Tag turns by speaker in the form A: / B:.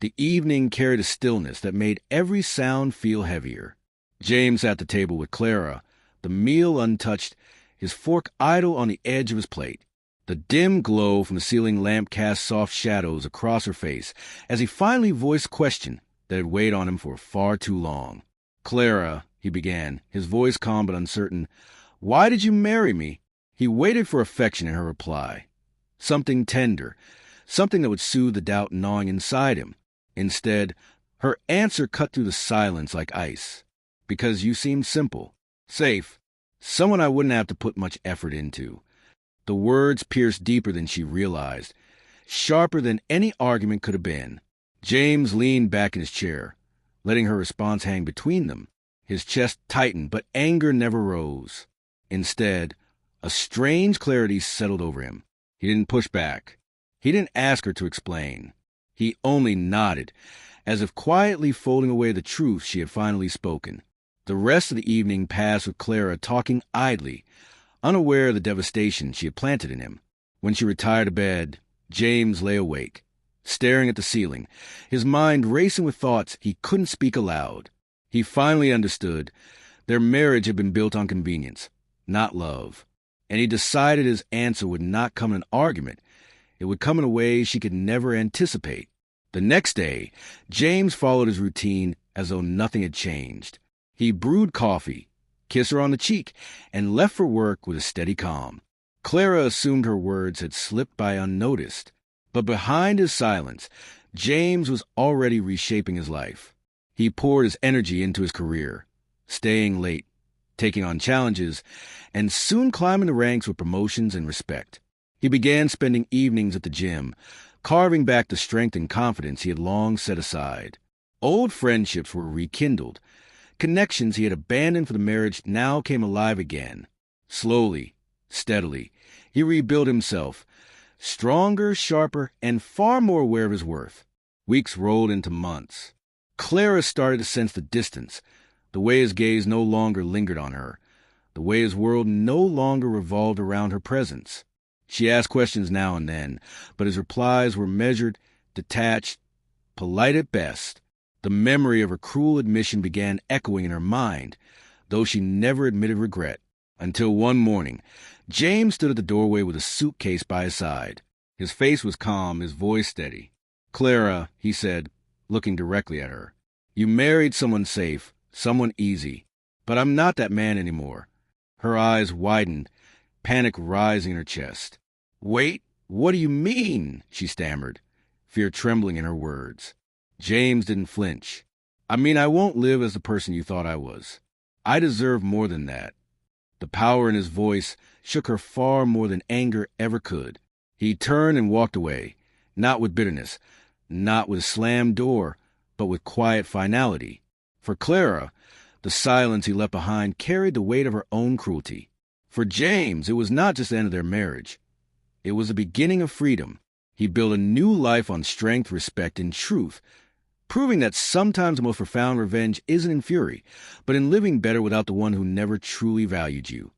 A: The evening carried a stillness that made every sound feel heavier. James sat at the table with Clara, the meal untouched, his fork idle on the edge of his plate. The dim glow from the ceiling lamp cast soft shadows across her face as he finally voiced a question that had weighed on him for far too long. "Clara," he began, his voice calm but uncertain, "why did you marry me?" He waited for affection in her reply. Something tender, something that would soothe the doubt gnawing inside him. Instead, her answer cut through the silence like ice. "Because you seemed simple, safe, someone I wouldn't have to put much effort into." The words pierced deeper than she realized, sharper than any argument could have been. James leaned back in his chair, letting her response hang between them. His chest tightened, but anger never rose. Instead, a strange clarity settled over him. He didn't push back. He didn't ask her to explain. He only nodded, as if quietly folding away the truth she had finally spoken. The rest of the evening passed with Clara talking idly, unaware of the devastation she had planted in him. When she retired to bed, James lay awake, staring at the ceiling, his mind racing with thoughts he couldn't speak aloud. He finally understood. Their marriage had been built on convenience, not love. And he decided his answer would not come in an argument. It would come in a way she could never anticipate. The next day, James followed his routine as though nothing had changed. He brewed coffee, kissed her on the cheek, and left for work with a steady calm. Clara assumed her words had slipped by unnoticed. But behind his silence, James was already reshaping his life. He poured his energy into his career, staying late, taking on challenges, and soon climbing the ranks with promotions and respect. He began spending evenings at the gym, carving back the strength and confidence he had long set aside. Old friendships were rekindled. Connections he had abandoned for the marriage now came alive again. Slowly, steadily, he rebuilt himself, stronger, sharper, and far more aware of his worth. Weeks rolled into months. Clara started to sense the distance, the way his gaze no longer lingered on her, the way his world no longer revolved around her presence. She asked questions now and then, but his replies were measured, detached, polite at best. The memory of her cruel admission began echoing in her mind, though she never admitted regret, until one morning, James stood at the doorway with a suitcase by his side. His face was calm, his voice steady. "Clara," he said, looking directly at her, "you married someone safe, someone easy, but I'm not that man anymore." Her eyes widened, panic rising in her chest. "Wait, what do you mean?" she stammered, fear trembling in her words. James didn't flinch. "I mean, I won't live as the person you thought I was. I deserve more than that." The power in his voice shook her far more than anger ever could. He turned and walked away, not with bitterness, not with a slammed door, but with quiet finality. For Clara, the silence he left behind carried the weight of her own cruelty. For James, it was not just the end of their marriage. It was the beginning of freedom. He built a new life on strength, respect, and truth, proving that sometimes the most profound revenge isn't in fury, but in living better without the one who never truly valued you.